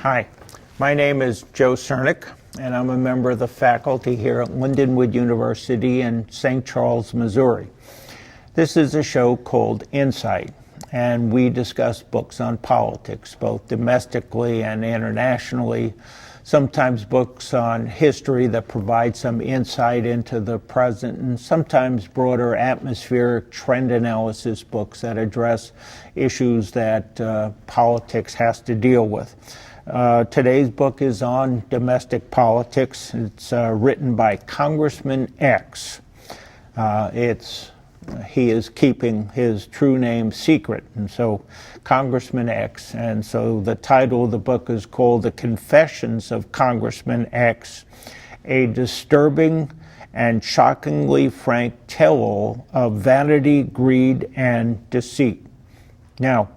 Hi, my name is Joe Cernik, and I'm a member of the faculty here at Lindenwood University in St. Charles, Missouri. This is a show called Insight, and we discuss books on politics, both domestically and internationally, sometimes books on history that provide some insight into the present, and sometimes broader atmospheric trend analysis books that address issues that politics has to deal with. Today's book is on domestic politics. It's written by Congressman X. He is keeping his true name secret, and so Congressman X. And so the title of the book is called The Confessions of Congressman X, a disturbing and shockingly frank tell-all of vanity, greed, and deceit. Now,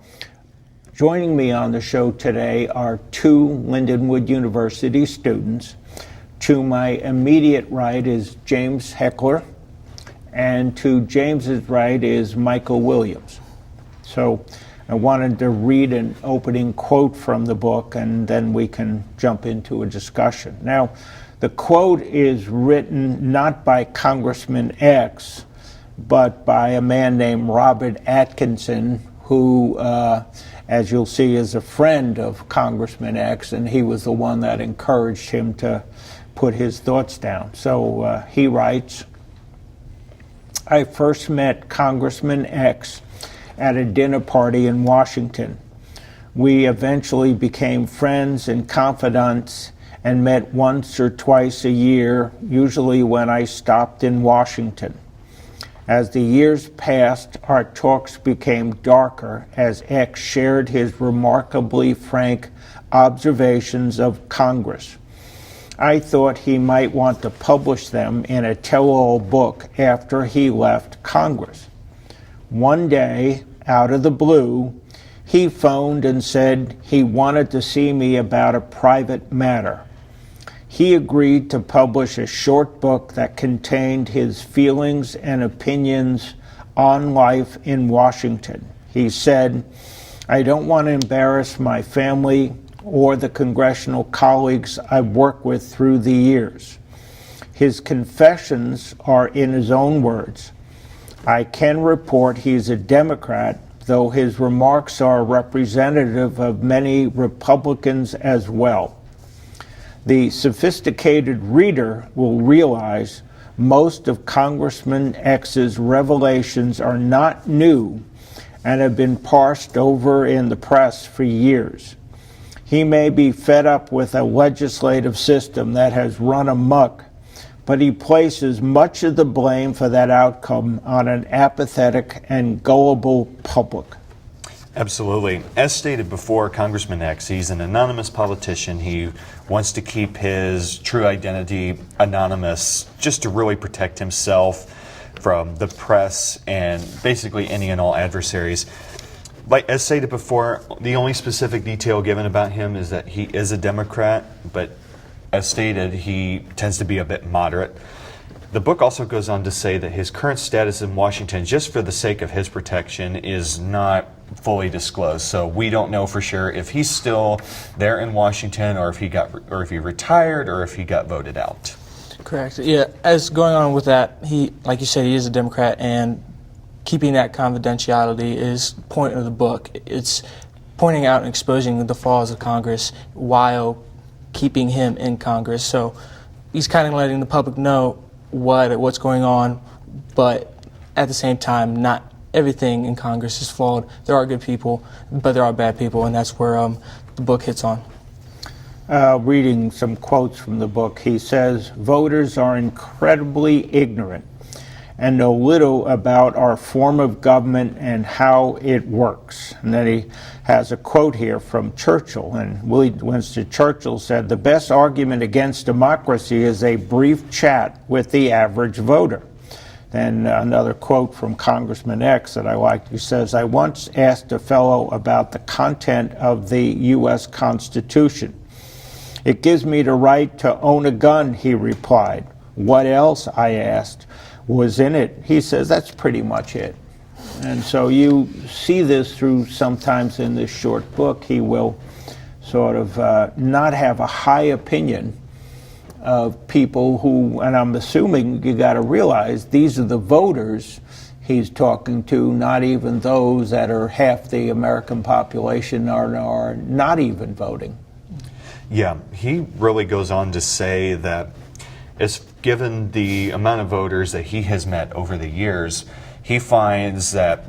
joining me on the show today are two Lindenwood University students. To my immediate right is James Hechler, and to James's right is Michael Williams. So I wanted to read an opening quote from the book, and then we can jump into a discussion. Now, the quote is written not by Congressman X, but by a man named Robert Atkinson, who, as you'll see, is a friend of Congressman X, and he was the one that encouraged him to put his thoughts down. So he writes, I first met Congressman X at a dinner party in Washington. We eventually became friends and confidants and met once or twice a year, usually when I stopped in Washington. As the years passed, our talks became darker as X shared his remarkably frank observations of Congress. I thought he might want to publish them in a tell-all book after he left Congress. One day, out of the blue, he phoned and said he wanted to see me about a private matter. He agreed to publish a short book that contained his feelings and opinions on life in Washington. He said, I don't want to embarrass my family or the congressional colleagues I've worked with through the years. His confessions are in his own words. I can report he's a Democrat, though his remarks are representative of many Republicans as well. The sophisticated reader will realize most of Congressman X's revelations are not new and have been parsed over in the press for years. He may be fed up with a legislative system that has run amok, but he places much of the blame for that outcome on an apathetic and gullible public. Absolutely. As stated before, Congressman X, he's an anonymous politician. He wants to keep his true identity anonymous just to really protect himself from the press and basically any and all adversaries. Like as stated before, the only specific detail given about him is that he is a Democrat, but as stated, he tends to be a bit moderate. The book also goes on to say that his current status in Washington, just for the sake of his protection, is not fully disclosed. So we don't know for sure if he's still there in Washington, or if he retired, or if he got voted out. Correct. Yeah. As going on with that, he, like you said, he is a Democrat, and keeping that confidentiality is the point of the book. It's pointing out and exposing the flaws of Congress while keeping him in Congress. So he's kind of letting the public know what's going on, but at the same time, not everything in Congress is flawed. There are good people, but there are bad people, and that's where the book hits on. Reading some quotes from the book, he says, voters are incredibly ignorant and know little about our form of government and how it works. And then he has a quote here from Churchill, and Winston Churchill said, the best argument against democracy is a brief chat with the average voter. Then another quote from Congressman X that I liked, he says, I once asked a fellow about the content of the U.S. Constitution. It gives me the right to own a gun, he replied. What else, I asked, was in it? He says, that's pretty much it. And so you see this through sometimes in this short book. He will sort of not have a high opinion of people who, and I'm assuming you got to realize these are the voters he's talking to, not even those that are half the American population are not even voting. Yeah, he really goes on to say that given the amount of voters that he has met over the years, he finds that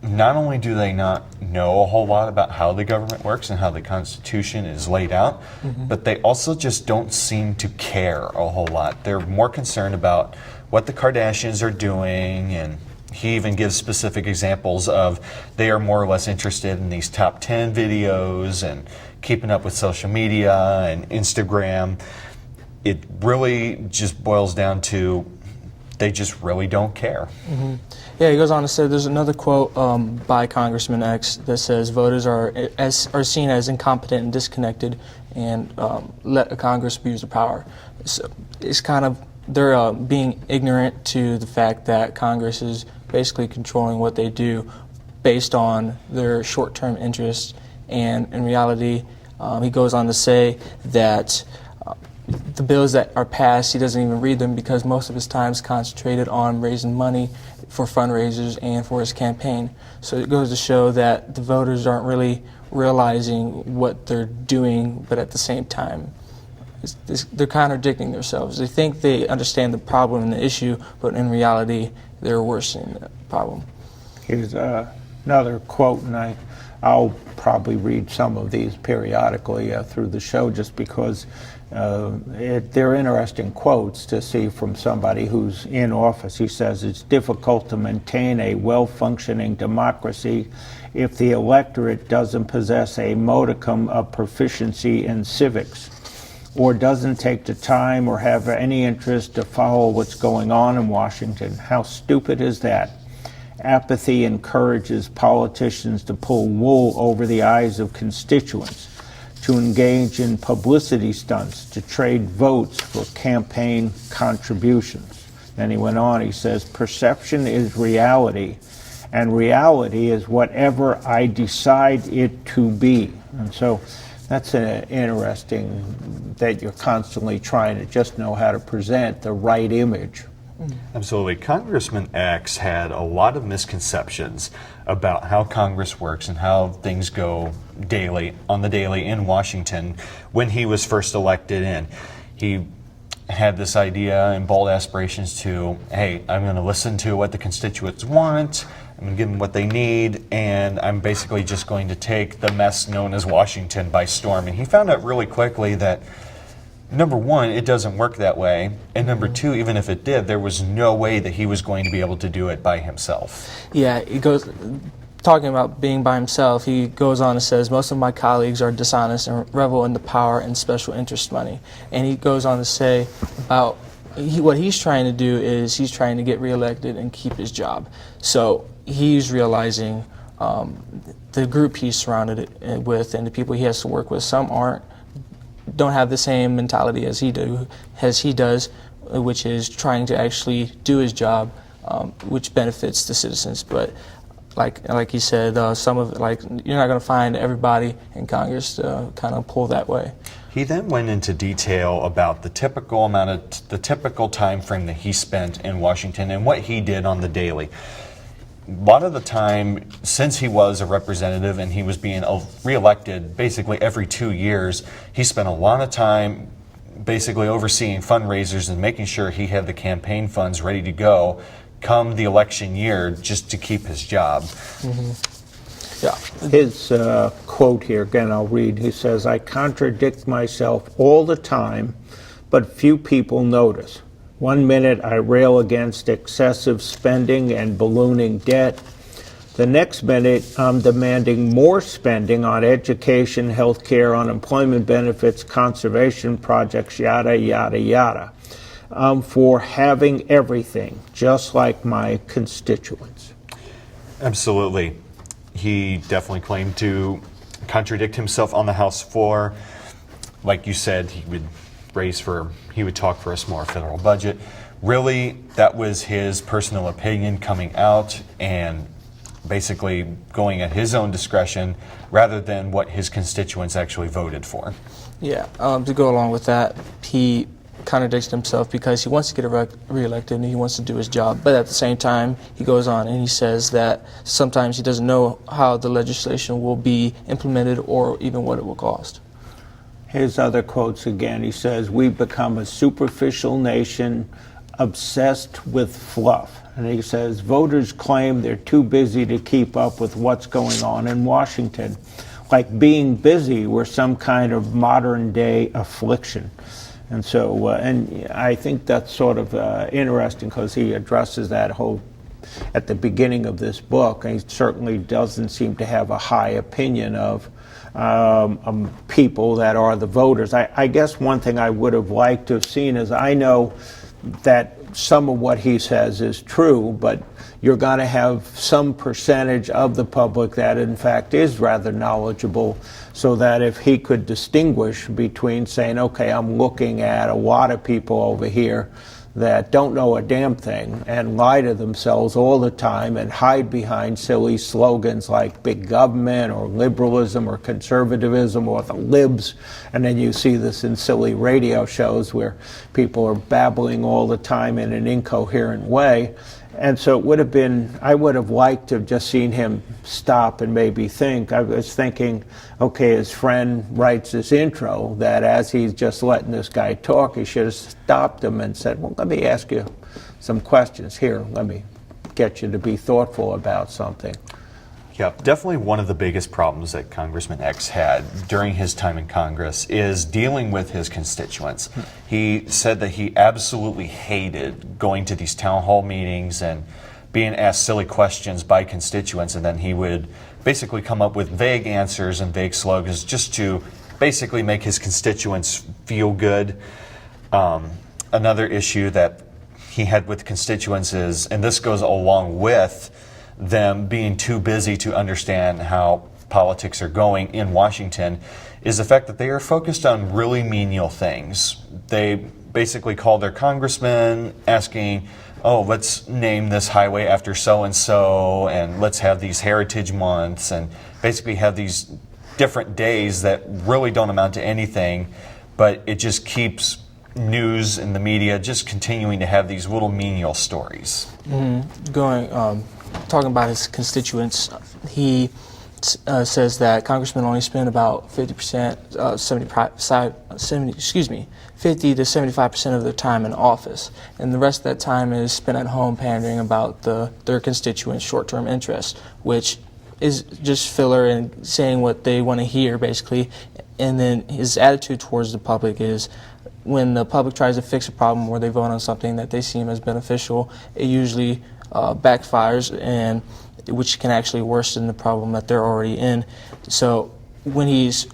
not only do they not know a whole lot about how the government works and how the Constitution is laid out, but they also just don't seem to care a whole lot. They're more concerned about what the Kardashians are doing, and he even gives specific examples of they are more or less interested in these top 10 videos and keeping up with social media and Instagram. It really just boils down to they just really don't care. Yeah, he goes on to say there's another quote by Congressman X that says voters are seen as incompetent and disconnected and let Congress abuse the power. So it's kind of, they're being ignorant to the fact that Congress is basically controlling what they do based on their short-term interests. And in reality, he goes on to say that the bills that are passed, he doesn't even read them because most of his time is concentrated on raising money for fundraisers and for his campaign. So it goes to show that the voters aren't really realizing what they're doing, but at the same time, they're contradicting themselves. They think they understand the problem and the issue, but in reality, they're worsening the problem. Here's another quote, and I'll probably read some of these periodically through the show just because they're interesting quotes to see from somebody who's in office. He says, it's difficult to maintain a well-functioning democracy if the electorate doesn't possess a modicum of proficiency in civics or doesn't take the time or have any interest to follow what's going on in Washington. How stupid is that? Apathy encourages politicians to pull wool over the eyes of constituents, to engage in publicity stunts, to trade votes for campaign contributions. Then he went on, he says, perception is reality, and reality is whatever I decide it to be. And so that's interesting that you're constantly trying to just know how to present the right image. Absolutely. Congressman X had a lot of misconceptions about how Congress works and how things go on the daily in Washington when he was first elected in. He had this idea and bold aspirations to, hey, I'm going to listen to what the constituents want, I'm going to give them what they need, and I'm basically just going to take the mess known as Washington by storm. And he found out really quickly that number one, it doesn't work that way. And number two, even if it did, there was no way that he was going to be able to do it by himself. Yeah, he goes, talking about being by himself, he goes on and says, most of my colleagues are dishonest and revel in the power and special interest money. And he goes on to say about what he's trying to do is he's trying to get reelected and keep his job. So he's realizing the group he's surrounded with and the people he has to work with, some don't have the same mentality as he does, which is trying to actually do his job, which benefits the citizens. But like he said, some of you're not going to find everybody in Congress to kind of pull that way. He then went into detail about the typical time frame that he spent in Washington and what he did on the daily. A lot of the time, since he was a representative and he was being reelected basically every 2 years, he spent a lot of time basically overseeing fundraisers and making sure he had the campaign funds ready to go come the election year just to keep his job. Yeah. His quote here, again, I'll read. He says, I contradict myself all the time, but few people notice. 1 minute I rail against excessive spending and ballooning debt. The next minute I'm demanding more spending on education, health care, unemployment benefits, conservation projects, yada, yada, yada. I'm for having everything, just like my constituents. Absolutely. He definitely claimed to contradict himself on the House floor. Like you said, he would talk for a smaller federal budget. Really, that was his personal opinion coming out, and basically going at his own discretion rather than what his constituents actually voted for. Yeah, to go along with that, he contradicts himself because he wants to get reelected and he wants to do his job, but at the same time he goes on and he says that sometimes he doesn't know how the legislation will be implemented or even what it will cost. His other quotes again, he says, "We've become a superficial nation obsessed with fluff." And he says, "Voters claim they're too busy to keep up with what's going on in Washington. Like being busy were some kind of modern day affliction." And so, and I think that's sort of interesting because he addresses that whole at the beginning of this book. And he certainly doesn't seem to have a high opinion of people that are the voters. I guess one thing I would have liked to have seen is, I know that some of what he says is true, but you're going to have some percentage of the public that in fact is rather knowledgeable, so that if he could distinguish between saying, okay, I'm looking at a lot of people over here that don't know a damn thing and lie to themselves all the time and hide behind silly slogans like big government or liberalism or conservatism or the libs, and then you see this in silly radio shows where people are babbling all the time in an incoherent way. And so it would have been, I would have liked to have just seen him stop and maybe think. I was thinking, okay, his friend writes this intro that as he's just letting this guy talk, he should have stopped him and said, well, let me ask you some questions here. Let me get you to be thoughtful about something. Yeah, definitely one of the biggest problems that Congressman X had during his time in Congress is dealing with his constituents. He said that he absolutely hated going to these town hall meetings and being asked silly questions by constituents, and then he would basically come up with vague answers and vague slogans just to basically make his constituents feel good. Another issue that he had with constituents is, and this goes along with them being too busy to understand how politics are going in Washington, is the fact that they are focused on really menial things. They basically call their congressman asking, oh, let's name this highway after so-and-so, and let's have these heritage months, and basically have these different days that really don't amount to anything, but it just keeps news and the media just continuing to have these little menial stories. Talking about his constituents, he says that congressmen only spend about 50 to 75% of their time in office, and the rest of that time is spent at home pandering about their constituents' short-term interests, which is just filler and saying what they want to hear, basically. And then his attitude towards the public is, when the public tries to fix a problem or they vote on something that they seem as beneficial, it usually backfires, and which can actually worsen the problem that they're already in. So when he's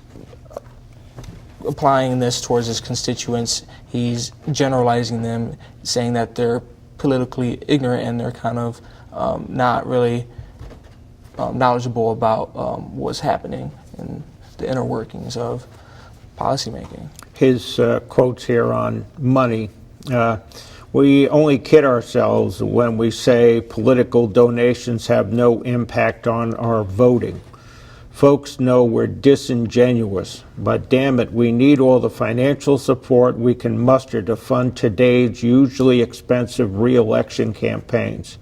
applying this towards his constituents, he's generalizing them, saying that they're politically ignorant and they're kind of not really knowledgeable about what's happening in the inner workings of policymaking. His quotes here on money. We only kid ourselves when we say political donations have no impact on our voting. Folks know we're disingenuous, but damn it, we need all the financial support we can muster to fund today's usually expensive re-election campaigns.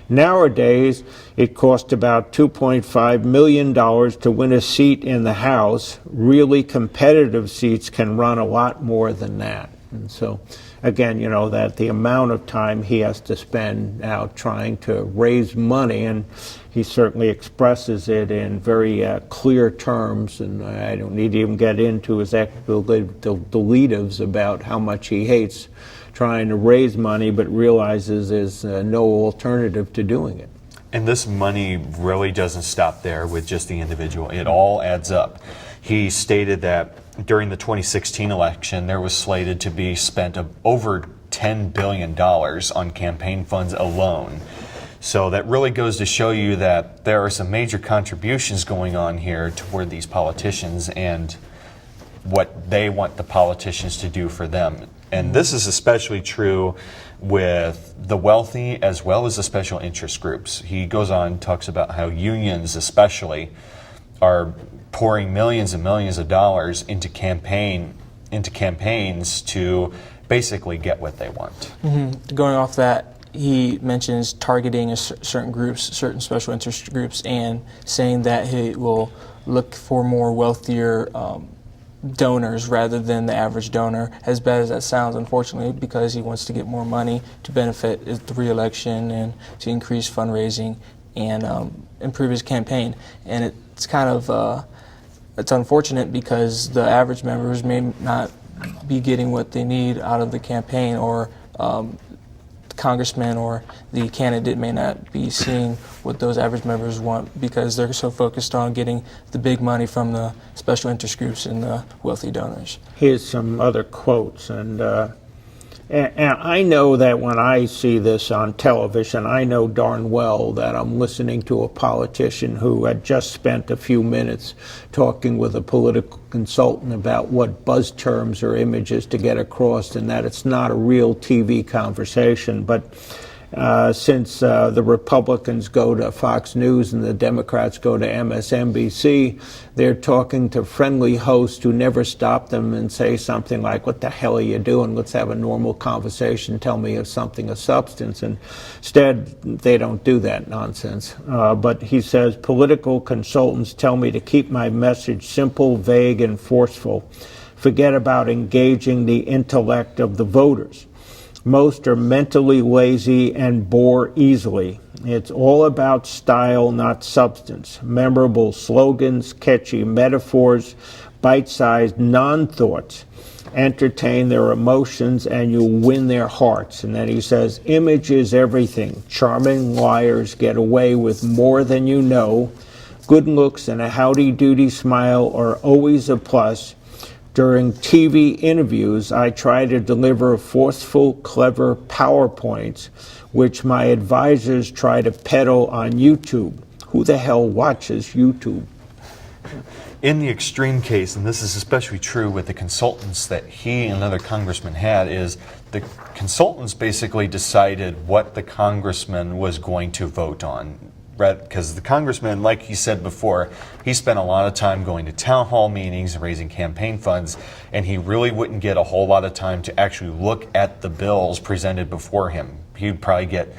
Nowadays, it costs about $2.5 million to win a seat in the House. Really competitive seats can run a lot more than that. And so, again, you know, that the amount of time he has to spend out trying to raise money, and he certainly expresses it in very clear terms, and I don't need to even get into his expletives about how much he hates trying to raise money, but realizes there's no alternative to doing it. And this money really doesn't stop there with just the individual. It all adds up. He stated that during the 2016 election, there was slated to be spent over $10 billion on campaign funds alone. So that really goes to show you that there are some major contributions going on here toward these politicians, and what they want the politicians to do for them. And this is especially true with the wealthy as well as the special interest groups. He goes on and talks about how unions especially are pouring millions and millions of dollars into campaigns to basically get what they want. Going off that, he mentions targeting certain groups, certain special interest groups, and saying that he will look for more wealthier donors rather than the average donor, as bad as that sounds, unfortunately, because he wants to get more money to benefit the re-election and to increase fundraising and improve his campaign. And it's kind of it's unfortunate because the average members may not be getting what they need out of the campaign, or the congressman or the candidate may not be seeing what those average members want because they're so focused on getting the big money from the special interest groups and the wealthy donors. Here's some other quotes, and I know that when I see this on television, I know darn well that I'm listening to a politician who had just spent a few minutes talking with a political consultant about what buzz terms or images to get across, and that it's not a real TV conversation. But since the Republicans go to Fox News and the Democrats go to MSNBC, they're talking to friendly hosts who never stop them and say something like, "What the hell are you doing? Let's have a normal conversation. Tell me of something of substance." And instead, they don't do that nonsense. But he says, "Political consultants tell me to keep my message simple, vague, and forceful. Forget about engaging the intellect of the voters. Most are mentally lazy and bore easily. It's all about style, not substance. Memorable slogans, catchy metaphors, bite-sized non-thoughts. Entertain their emotions and you'll win their hearts." And then he says, "Image is everything. Charming liars get away with more than you know. Good looks and a howdy-doody smile are always a plus. During TV interviews, I try to deliver forceful, clever PowerPoints, which my advisors try to peddle on YouTube." Who the hell watches YouTube? In the extreme case, and this is especially true with the consultants that he and another congressman had, is the consultants basically decided what the congressman was going to vote on. Because the congressman, like he said before, he spent a lot of time going to town hall meetings and raising campaign funds, and he really wouldn't get a whole lot of time to actually look at the bills presented before him. He'd probably get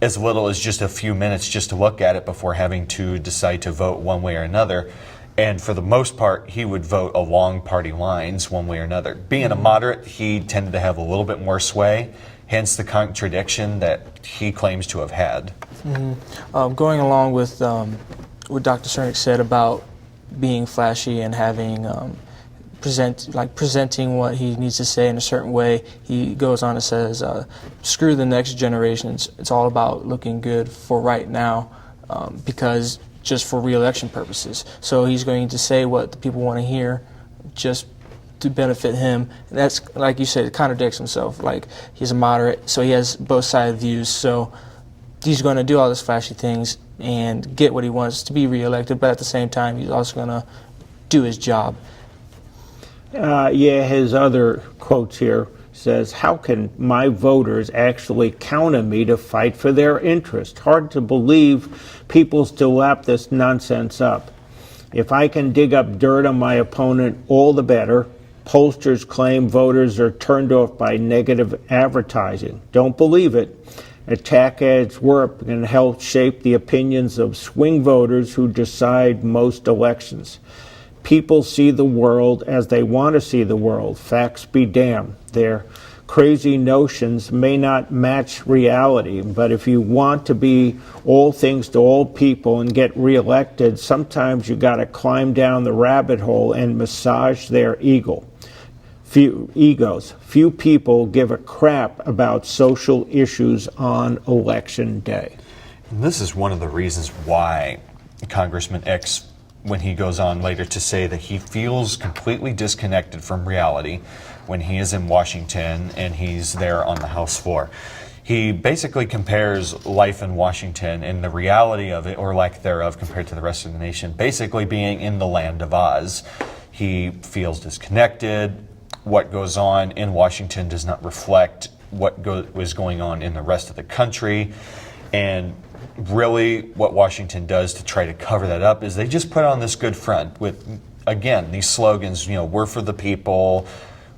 as little as just a few minutes just to look at it before having to decide to vote one way or another. And for the most part, he would vote along party lines one way or another. Being a moderate, he tended to have a little bit more sway, hence the contradiction that he claims to have had. Going along with what Dr. Cernik said about being flashy and having presenting what he needs to say in a certain way, he goes on and says, "Screw the next generations. It's all about looking good for right now, because just for re-election purposes." So he's going to say what the people want to hear, just to benefit him. And that's, like you said, it contradicts himself. Like, he's a moderate, so he has both side views. So he's going to do all these flashy things and get what he wants to be reelected, but at the same time, he's also going to do his job. His other quotes here says, "How can my voters actually count on me to fight for their interest? Hard to believe people still lap this nonsense up. If I can dig up dirt on my opponent, all the better. Pollsters claim voters are turned off by negative advertising. Don't believe it. Attack ads work and help shape the opinions of swing voters who decide most elections. People see the world as they want to see the world. Facts be damned. Their crazy notions may not match reality, but if you want to be all things to all people and get reelected, sometimes you got to climb down the rabbit hole and massage their egos. Few people give a crap about social issues on election day." And this is one of the reasons why Congressman X, when he goes on later to say that he feels completely disconnected from reality when he is in Washington and he's there on the House floor. He basically compares life in Washington and the reality of it, or lack thereof, compared to the rest of the nation, basically being in the land of Oz. He feels disconnected. What goes on in Washington does not reflect what was going on in the rest of the country. And really what Washington does to try to cover that up is they just put on this good front with, again, these slogans, we're for the people,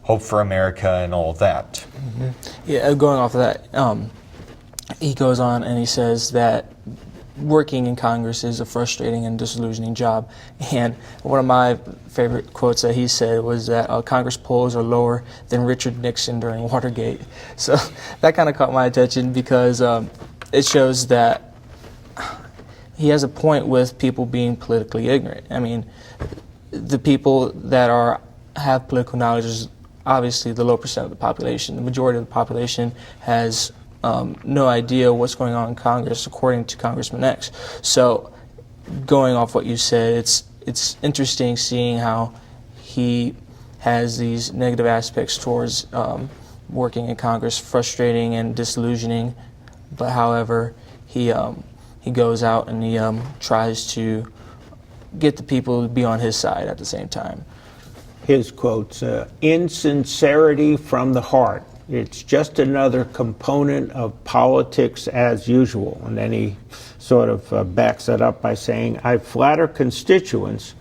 hope for America, and all of that. Mm-hmm. Yeah, going off of that, he goes on and he says that working in Congress is a frustrating and disillusioning job. And one of my favorite quotes that he said was that Congress polls are lower than Richard Nixon during Watergate. So that kind of caught my attention because it shows that he has a point with people being politically ignorant. I mean, the people that have political knowledge is obviously the low percent of the population. The majority of the population has no idea what's going on in Congress, according to Congressman X. So, going off what you said, it's interesting seeing how he has these negative aspects towards working in Congress, frustrating and disillusioning. But however, he goes out and he tries to get the people to be on his side at the same time. His quotes: "Insincerity from the heart. It's just another component of politics as usual." And then he sort of backs it up by saying, "I flatter constituents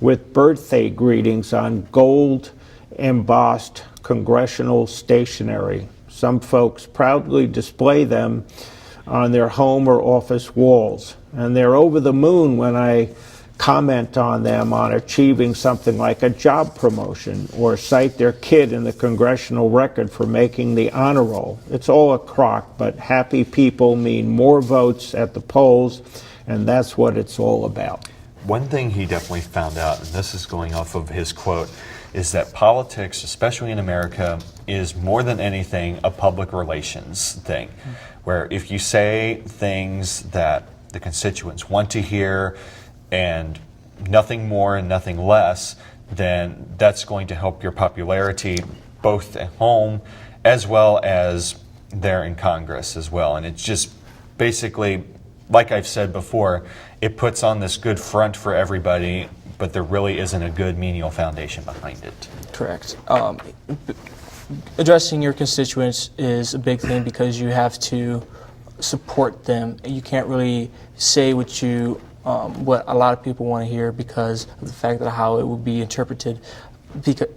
with birthday greetings on gold embossed congressional stationery. Some folks proudly display them on their home or office walls. And they're over the moon when I comment on them on achieving something like a job promotion or cite their kid in the congressional record for making the honor roll. It's all a crock, but happy people mean more votes at the polls, and that's what it's all about." One thing he definitely found out, and this is going off of his quote, is that politics, especially in America, is more than anything a public relations thing, where if you say things that the constituents want to hear and nothing more and nothing less, then that's going to help your popularity both at home as well as there in Congress as well. And it's just basically, like I've said before, it puts on this good front for everybody, but there really isn't a good menial foundation behind it. Correct. Addressing your constituents is a big thing because you have to support them. You can't really say what a lot of people want to hear because of the fact that how it will be interpreted.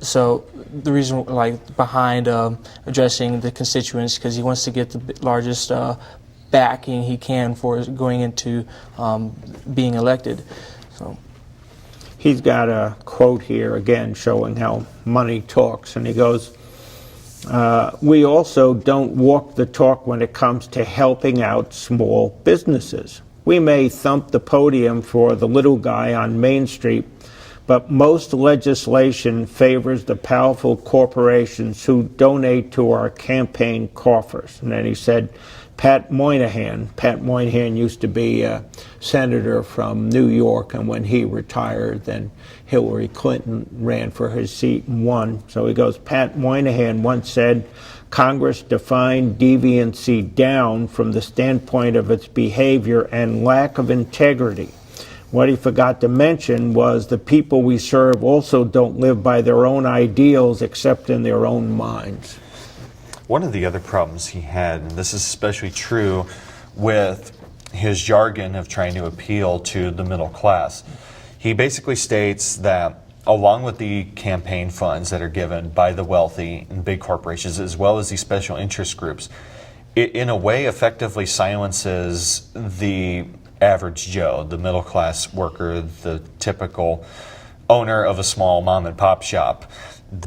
So the reason behind addressing the constituents, because he wants to get the largest backing he can for going into being elected. So He's got a quote here again showing how money talks, and he goes, "We also don't walk the talk when it comes to helping out small businesses. We may thump the podium for the little guy on Main Street, but most legislation favors the powerful corporations who donate to our campaign coffers." And then he said, Pat Moynihan used to be a senator from New York, and when he retired, then Hillary Clinton ran for his seat and won. So he goes, Pat Moynihan once said, "Congress defined deviancy down from the standpoint of its behavior and lack of integrity. What he forgot to mention was the people we serve also don't live by their own ideals except in their own minds." One of the other problems he had, and this is especially true with his jargon of trying to appeal to the middle class, he basically states that along with the campaign funds that are given by the wealthy and big corporations, as well as these special interest groups, it in a way effectively silences the average Joe, the middle class worker, the typical owner of a small mom and pop shop.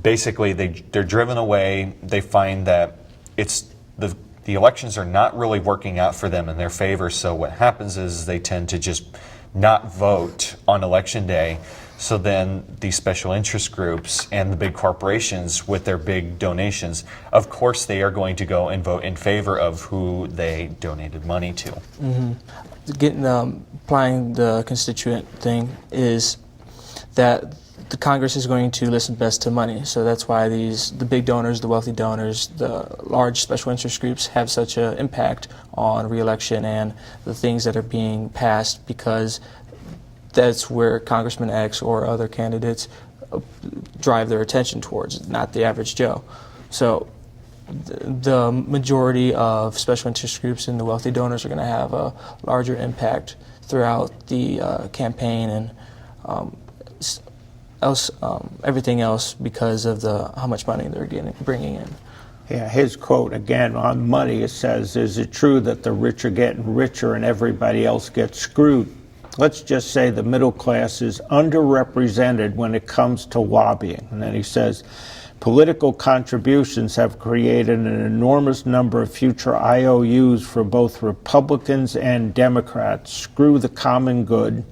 Basically, they're driven away. They find that the elections are not really working out for them in their favor. So what happens is they tend to just not vote on election day. So then these special interest groups and the big corporations with their big donations, of course they are going to go and vote in favor of who they donated money to. Mm-hmm. Applying the constituent thing is that the Congress is going to listen best to money. So that's why the big donors, the wealthy donors, the large special interest groups have such an impact on re-election and the things that are being passed, because that's where Congressman X or other candidates drive their attention towards, not the average Joe. So the majority of special interest groups and the wealthy donors are going to have a larger impact throughout the campaign and everything else because of how much money they're bringing in. Yeah, his quote again on money, it says, "Is it true that the rich are getting richer and everybody else gets screwed? Let's just say the middle class is underrepresented when it comes to lobbying." And then he says, "Political contributions have created an enormous number of future IOUs for both Republicans and Democrats. Screw the common good.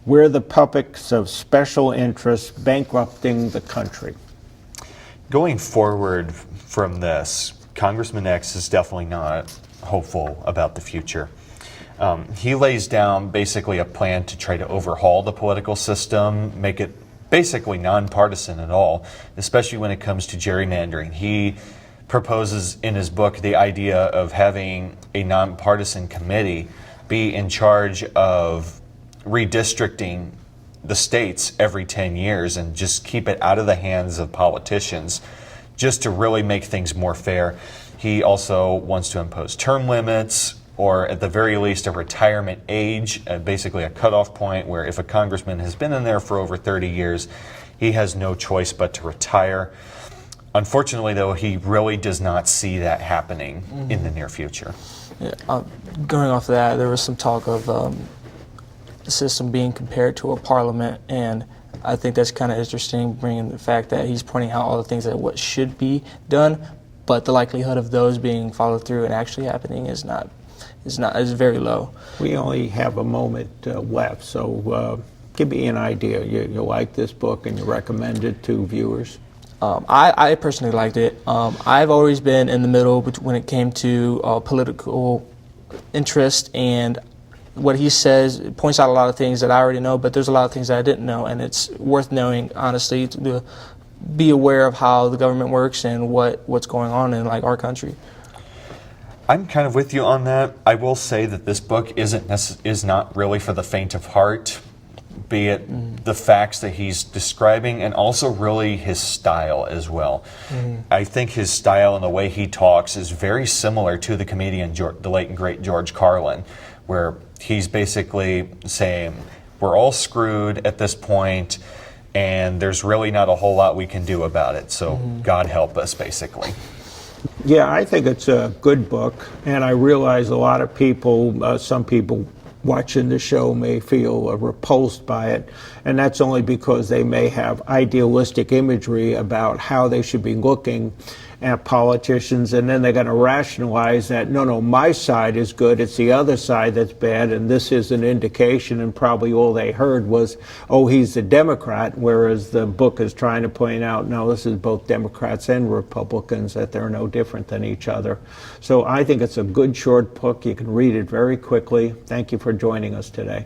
We're the puppets of special interests bankrupting the country." Going forward from this, Congressman X is definitely not hopeful about the future. He lays down basically a plan to try to overhaul the political system, make it basically nonpartisan at all, especially when it comes to gerrymandering. He proposes in his book the idea of having a nonpartisan committee be in charge of redistricting the states every 10 years and just keep it out of the hands of politicians, just to really make things more fair. He also wants to impose term limits, or at the very least a retirement age, basically a cutoff point where if a congressman has been in there for over 30 years, he has no choice but to retire. Unfortunately, though, he really does not see that happening in the near future. Yeah, going off of that, there was some talk of the system being compared to a parliament, and I think that's kind of interesting, bringing the fact that he's pointing out all the things that what should be done, but the likelihood of those being followed through and actually happening is very low. We only have a moment left, so give me an idea. You like this book and you recommend it to viewers? I personally liked it. I've always been in the middle when it came to political interest, and what he says points out a lot of things that I already know, but there's a lot of things that I didn't know, and it's worth knowing, honestly, to be aware of how the government works and what's going on in our country. I'm kind of with you on that. I will say that this book is not really for the faint of heart, be it the facts that he's describing and also really his style as well. I think his style and the way he talks is very similar to the comedian, the late and great George Carlin, where he's basically saying, we're all screwed at this point, and there's really not a whole lot we can do about it. So God help us, basically. Yeah, I think it's a good book, and I realize a lot of people, some people watching the show may feel repulsed by it, and that's only because they may have idealistic imagery about how they should be looking at politicians, and then they're going to rationalize that, no, my side is good, it's the other side that's bad, and this is an indication, and probably all they heard was, oh, he's a Democrat, whereas the book is trying to point out, no, this is both Democrats and Republicans, that they're no different than each other. So I think it's a good short book. You can read it very quickly. Thank you for joining us today.